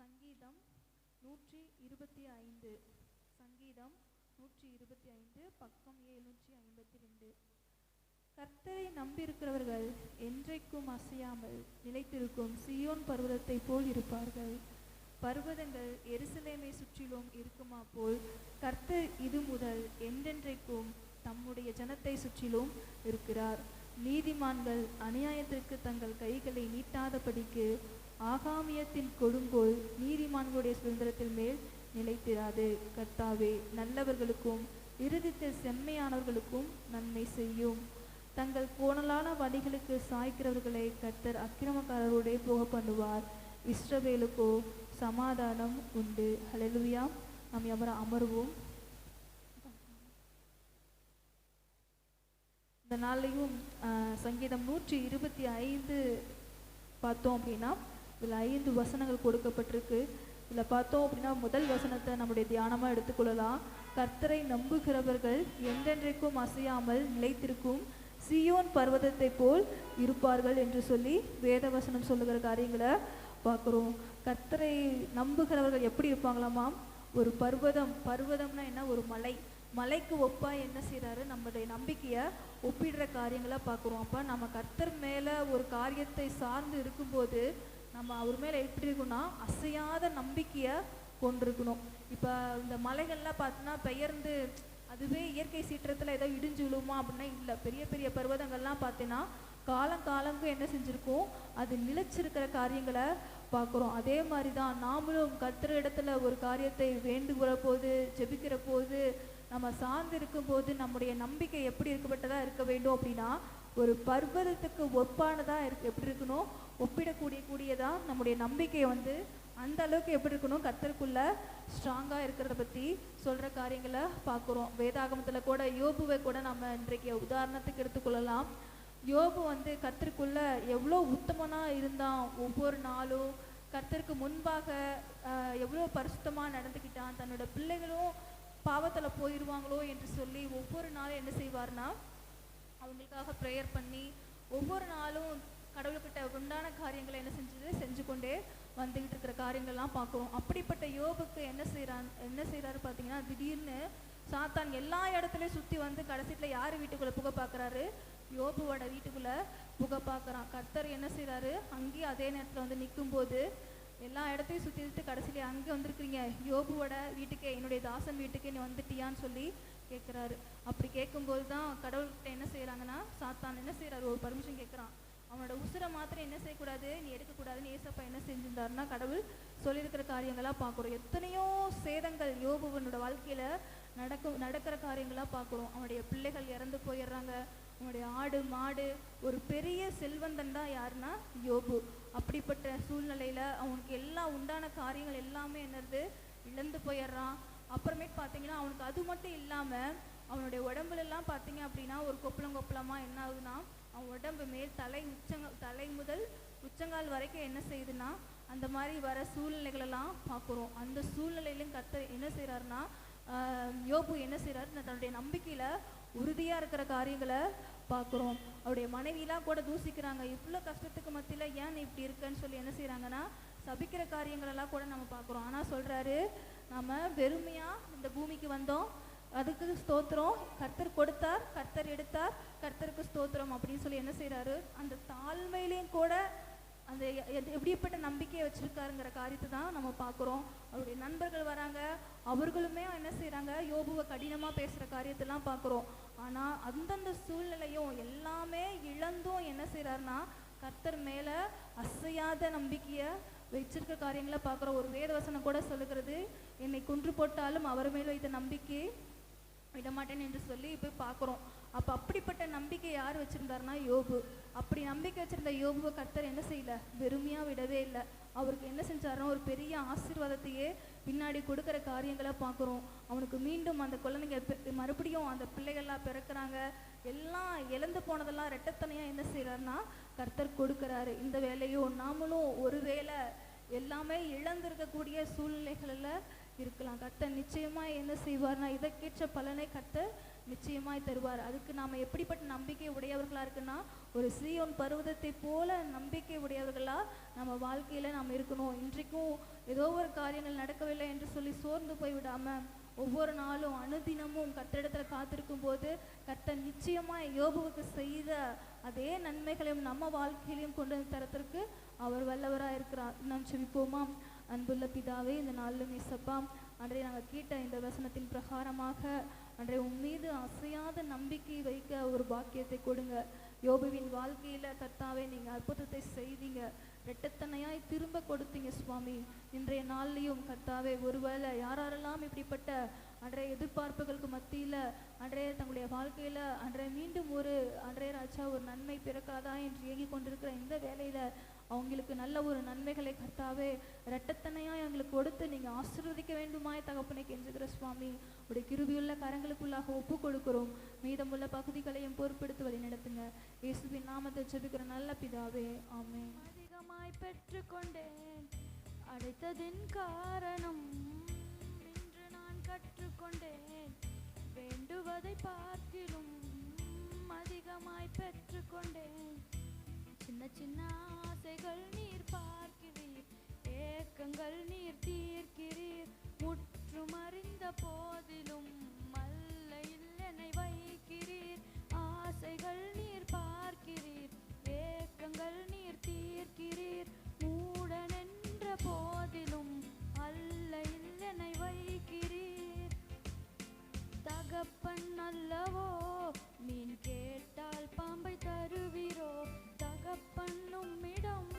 சங்கீதம் 125. சங்கீதம் 125 பக்கம் 752. கர்த்தரை நம்பியிருக்கிறவர்கள் என்றைக்கும் அசையாமல் நிலைத்திருக்கும் சீயோன் பர்வதத்தை போல் இருப்பார்கள். பர்வதங்கள் எருசலேமை சுற்றிலும் இருக்குமா போல் கர்த்தர் இது முதல் என்றென்றைக்கும் தம்முடைய ஜனத்தை சுற்றிலும் இருக்கிறார். நீதிமான்கள் அநியாயத்திற்கு தங்கள் கைகளை நீட்டாதபடிக்கு ஆகாமியத்தின் கொடுங்கோல் நீதிமான்களுடைய சுதந்திரத்தில் மேல் நிலைத்திராது. கர்த்தாவே, நல்லவர்களுக்கும் இருதயத்தில் செம்மையானவர்களுக்கும் நன்மை செய்யும். தங்கள் கோணலான வழிகளுக்கு சாய்க்கிறவர்களை கர்த்தர் அக்கிரமக்காரருடைய போக பண்ணுவார். இஸ்ரவேலுக்கோ சமாதானம் உண்டு. ஹல்லேலூயா. நாம் அமர்வோம். இந்த நாளையும் சங்கீதம் 125 பார்த்தோம் அப்படின்னா இதில் 5 வசனங்கள் கொடுக்கப்பட்டிருக்கு. இதில் பார்த்தோம் அப்படின்னா முதல் வசனத்தை நம்முடைய தியானமாக எடுத்துக்கொள்ளலாம். கர்த்தரை நம்புகிறவர்கள் என்றென்றைக்கும் அசையாமல் நிலைத்திருக்கும் சீயோன் பர்வதத்தை போல் இருப்பார்கள் என்று சொல்லி வேத வசனம் சொல்லுகிற காரியங்களை பார்க்குறோம். கர்த்தரை நம்புகிறவர்கள் எப்படி இருப்பாங்களாமாம்? ஒரு பர்வதம்னா என்ன? ஒரு மலைக்கு ஒப்பா என்ன செய்கிறாரு? நம்முடைய நம்பிக்கையை ஒப்பிடுற காரியங்களை பார்க்குறோம். அப்போ நம்ம கர்த்தர் மேலே ஒரு காரியத்தை சார்ந்து இருக்கும்போது நம்ம அவர் மேலே எப்படி இருக்கணும்னா அசையாத நம்பிக்கையை கொண்டிருக்கணும். இப்போ இந்த மலைகள்லாம் பார்த்தோன்னா பெயர்ந்து அதுவே இயற்கை சீற்றத்தில் ஏதோ இடிஞ்சு விழுமா அப்படின்னா இல்லை. பெரிய பெரிய பர்வதங்கள்லாம் பார்த்தீங்கன்னா காலங்காலங்க என்ன செஞ்சுருக்கோம்? அது நிலைச்சிருக்கிற காரியங்களை பார்க்குறோம். அதே மாதிரி தான் நாமளும் கர்த்தர் இடத்துல ஒரு காரியத்தை வேண்டுகிற போது, ஜெபிக்கிற போது, நம்ம சார்ந்து இருக்கும்போது நம்முடைய நம்பிக்கை எப்படி இருக்கப்பட்டதாக இருக்க வேண்டும் அப்படின்னா ஒரு பர்வதத்துக்கு ஒப்பானதாக எப்படி இருக்கணும்? ஒப்பிடக்கூடியதான் நம்முடைய நம்பிக்கை அந்த அளவுக்கு எப்படி இருக்கணும்? கர்த்தருக்குள்ள ஸ்ட்ராங்காக இருக்கிறத பற்றி சொல்கிற காரியங்களை பார்க்குறோம். வேதாகமத்தில் கூட யோபுவை கூட நம்ம இன்றைக்கு உதாரணத்துக்கு எடுத்துக்கொள்ளலாம். யோபு கர்த்தருக்குள்ள எவ்வளோ உத்தமனாக இருந்தான். ஒவ்வொரு நாளும் கர்த்தருக்கு முன்பாக எவ்வளோ பரிசுத்தமாக நடந்துக்கிட்டான். தன்னோட பிள்ளைகளும் பாவத்தில் போயிடுவாங்களோ என்று சொல்லி ஒவ்வொரு நாளும் என்ன செய்வார்னா அவங்களுக்காக ப்ரேயர் பண்ணி ஒவ்வொரு நாளும் கடவுள்கிட்ட உண்டான காரியங்களை என்ன செஞ்சு கொண்டே வந்துக்கிட்டு இருக்கிற காரியங்கள்லாம் பார்க்குறோம். அப்படிப்பட்ட யோபுக்கு என்ன செய்கிறாரு பார்த்தீங்கன்னா, திடீர்னு சாத்தான் எல்லா இடத்துலையும் சுற்றி கடைசியில் யார் வீட்டுக்குள்ளே புகை பார்க்குறாரு? யோபுவோட வீட்டுக்குள்ளே புகை பார்க்குறான். கர்த்தர் என்ன செய்கிறாரு? அங்கேயும் அதே நேரத்தில் நிற்கும்போது எல்லா இடத்தையும் சுற்றி கடைசியிலே அங்கே வந்திருக்கிறீங்க, யோபுவோட வீட்டுக்கே, என்னுடைய தாசன் வீட்டுக்கே நீ வந்துட்டியான்னு சொல்லி கேட்குறாரு. அப்படி கேட்கும்போது தான் கடவுள்கிட்ட என்ன செய்கிறாங்கன்னா சாத்தான் என்ன செய்கிறாரு? ஒரு பர்மிஷன் கேட்குறான். அவனோட உசுரை மாத்திரம் என்ன செய்யக்கூடாது? நீ எடுக்கக்கூடாதுன்னு ஏசப்பா என்ன செஞ்சிருந்தாருன்னா கடவுள் சொல்லியிருக்கிற காரியங்களாக பார்க்குறோம். எத்தனையோ சேதங்கள் யோபுவனோட வாழ்க்கையில் நடக்கிற காரியங்களாக பார்க்குறோம். அவனுடைய பிள்ளைகள் இறந்து போயிடுறாங்க. அவனுடைய ஆடு மாடு, ஒரு பெரிய செல்வந்தன் தான் யாருன்னா யோபு. அப்படிப்பட்ட சூழ்நிலையில் அவனுக்கு எல்லாம் உண்டான காரியங்கள் எல்லாமே என்னது இழந்து போயிடுறான். அப்புறமேட்டு பார்த்தீங்கன்னா அவனுக்கு அது மட்டும் இல்லாமல் அவனுடைய உடம்புலெல்லாம் பார்த்தீங்க அப்படின்னா ஒரு கொப்பளமாக என்ன ஆகுதுன்னா அவன் உடம்பு மேல் தலை முதல் உச்சங்கால் வரைக்கும் என்ன செய்யுதுன்னா அந்த மாதிரி வர சூழ்நிலைகளெல்லாம் பார்க்குறோம். அந்த சூழ்நிலையிலும் கர்த்தர் என்ன செய்கிறாருன்னா யோபு என்ன செய்கிறாரு? தன்னுடைய நம்பிக்கையில் உறுதியாக இருக்கிற காரியங்களை பார்க்குறோம். அவருடைய மனைவிலாம் கூட தூசிக்கிறாங்க. இவ்வளோ கஷ்டத்துக்கு மத்தியில் ஏன் இப்படி இருக்குன்னு சொல்லி என்ன செய்கிறாங்கன்னா சபிக்கிற காரியங்களெல்லாம் கூட நம்ம பார்க்குறோம். ஆனால் சொல்கிறாரு, நம்ம வெறுமையாக இந்த பூமிக்கு வந்தோம், அதுக்கு ஸ்தோத்திரம். கர்த்தர் கொடுத்தார், கர்த்தர் எடுத்தார், கர்த்தருக்கு ஸ்தோத்திரம் அப்படின்னு சொல்லி என்ன செய்கிறாரு? அந்த தாழ்மையிலையும் கூட அந்த எப்படிப்பட்ட நம்பிக்கையை வச்சுருக்காருங்கிற காரியத்தை தான் நம்ம பார்க்குறோம். அவருடைய நண்பர்கள் வராங்க, அவர்களுமே என்ன செய்கிறாங்க? யோபுவை கடினமாக பேசுகிற காரியத்தெல்லாம் பார்க்குறோம். ஆனால் அந்தந்த சூழ்நிலையும் எல்லாமே இழந்தும் என்ன செய்கிறாருன்னா கர்த்தர் மேலே அசையாத நம்பிக்கையை வச்சிருக்க காரியங்களை பார்க்குறோம். ஒரு வேதவசனம் கூட சொல்லுகிறது, என்னை கொன்று போட்டாலும் அவர் மேலே வைத்த நம்பிக்கை விடமாட்டேன் என்று சொல்லி இப்போ பார்க்குறோம். அப்போ அப்படிப்பட்ட நம்பிக்கை யார் வச்சுருந்தாருன்னா யோபு. அப்படி நம்பிக்கை வச்சுருந்த யோபுவை கர்த்தர் என்ன செய்யலை? வெறுமையாக விடவே இல்லை. அவருக்கு என்ன செஞ்சாருன்னா ஒரு பெரிய ஆசீர்வாதத்தையே பின்னாடி கொடுக்குற காரியங்களை பார்க்குறோம். அவனுக்கு மீண்டும் அந்த குழந்தைங்க மறுபடியும் அந்த பிள்ளைகள்லாம் பிறக்கிறாங்க. எல்லாம் இழந்து போனதெல்லாம் ரெட்டத்தனையாக என்ன செய்கிறாருன்னா கர்த்தர் கொடுக்குறாரு. இந்த வேலையும் நாமளும் ஒரு வேளை எல்லாமே இழந்திருக்கக்கூடிய சூழ்நிலைகளில் இருக்கலாம். கர்த்தர் நிச்சயமாக என்ன செய்வார்னா இதற்கேற்ற பலனை கர்த்தர் நிச்சயமாய் தருவார். அதுக்கு நாம் எப்படிப்பட்ட நம்பிக்கை உடையவர்களாக இருக்குன்னா ஒரு சீயோன் பர்வதத்தை போல நம்பிக்கை உடையவர்களா நம்ம வாழ்க்கையில நாம் இருக்கணும். இன்றைக்கும் ஏதோ ஒரு காரியங்கள் நடக்கவில்லை என்று சொல்லி சோர்ந்து போய் விடாம ஒவ்வொரு நாளும் அனுதினமும் கர்த்தரிடத்துல காத்திருக்கும் போது கர்த்தர் நிச்சயமா யோபுவுக்கு செய்த அதே நன்மைகளையும் நம்ம வாழ்க்கையிலையும் கொண்டு வந்து தரத்திற்கு அவர் வல்லவராக இருக்கிறார். நாம் செபிப்போமா? அன்புள்ள பிதாவே, இந்த நாளிலும் இசப்பா அன்றைய நாங்கள் கேட்ட இந்த வசனத்தின் பிரகாரமாக அன்றைய உம்மீது அசையாத நம்பிக்கை வைக்க ஒரு பாக்கியத்தை கொடுங்க. யோபுவின் வாழ்க்கையில கர்த்தாவே நீங்க அற்புதத்தை செய்தீங்க, இரட்டத்தனையாய் திரும்ப கொடுத்தீங்க சுவாமி. இன்றைய நாள்லையும் கர்த்தாவே ஒருவேளை யாரெல்லாம் இப்படிப்பட்ட அன்றைய எதிர்பார்ப்புகளுக்கு மத்தியில அன்றைய தங்களுடைய வாழ்க்கையில அன்றைய மீண்டும் ஒரு அன்றைய ராஜா ஒரு நன்மை பிறக்காதா என்று ஏங்கி கொண்டிருக்கிற இந்த வேலையில அவங்களுக்கு நல்ல ஒரு நன்மைகளை கர்த்தாவே இரட்டத்தனையா எங்களுக்கு கொடுத்து நீங்க ஆசீர்வதிக்க வேண்டுமாய் தகப்பனை கெஞ்சுகிற சுவாமி. உடைய கிருபையுள்ள கரங்களுக்குள்ளாக ஒப்பு கொடுக்கிறோம். மீதமுள்ள பகுதிகளையும் பொறுப்பெடுத்து வழி நடத்துங்க. இயேசுவின் நாமத்தை ஜெபிக்கிற நல்ல பிதாவே, ஆமென். அதிகமாய் பெற்றுக்கொண்டேன், அடைத்ததின் காரணம் இன்று நான் கற்றுக்கொண்டேன். வேண்டுவதை பார்க்கிலும் அதிகமாய் பெற்றுக்கொண்டேன். சின்ன சின்ன ஆசைகள் நீர் பார்க்கிறீர், ஏக்கங்கள் நீர் தீர்க்கிறீர். முற்றும் அறிந்த போதிலும் மல்லையில் என்னை வைக்கிறீர். ஆசைகள் நீர் பார்க்கிறீர், ஏக்கங்கள் நீர் தீர்க்கிறீர். மூடன் என்ற போதிலும் அல்லையில் என்னை வைக்கிறீர். தகப்பன் அல்லவோ, மீன் கேட்டால் பாம்பை தருவீரோ? தகப்பன் உம்மிடம்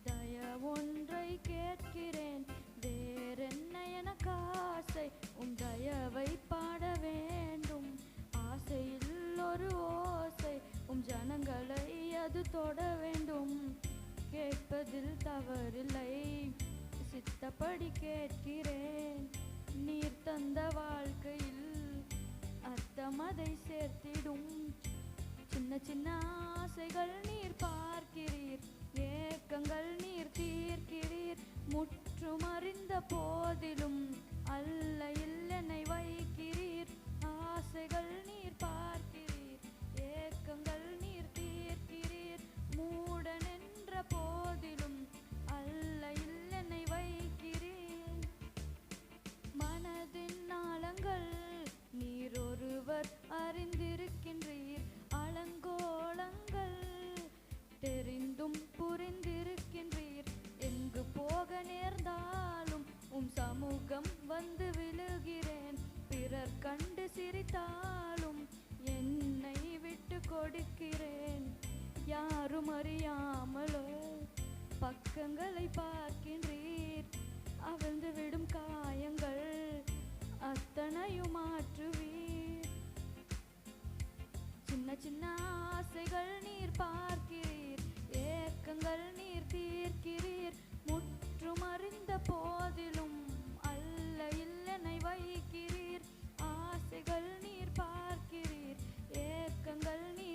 தயவொன்றை கேட்கிறேன், வேறென்ன எனக்கு ஆசை? உம் தயவை பாட வேண்டும். ஆசையில் ஒரு ஓசை, உம் ஜனங்களை அது தொட வேண்டும். கேட்பதில் தவறில்லை, சித்தப்படி கேட்கிறேன். நீர் தந்த வாழ்க்கையில் அர்த்தம் அதை சேர்த்திடும். சின்ன சின்ன ஆசைகள் நீர் பார்க்கிறீர், ஏக்கங்கள் நீர் தீர்க்கிறீர். முற்றும் அறிந்த போதிலும் அல்லையில் என்னை வைக்கிறீர். ஆசைகள் நீர் பார்க்கிறீர், ஏக்கங்கள் நீர் தீர்க்கிறீர். மூடன் என்ற போதிலும் அல்லையில் என்னை வைக்கிறீர். மனதின் ஆழங்கள் நீர் ஒருவர் அறிந்திருக்கின்றீர். அலங்கோலங்கள் தெரிந்தும் புரிந்திருக்கின்றீர். எங்கு போக நேர்ந்தாலும் உம் சமூகம் வந்து விழுகிறேன். பிறர் கண்டு சிரித்தாலும் என்னை விட்டு கொடுக்கிறேன். யாரும் அறியாமலோ பக்கங்களை பார்க்கின்றீர். அவிழ்ந்து விடும் காயங்கள் அத்தனையும் மாற்றுவீர். சின்ன சின்ன ஆசைகள் நீர் பார்க்கிறீர், ஏக்கங்கள் நீர் தீர்க்கிறீர். முற்றும் அறிந்த போதிலும் அல்லையில் என்னை வைக்கிறீர். ஆசைகள் நீர் பார்க்கிறீர், ஏக்கங்கள் நீர்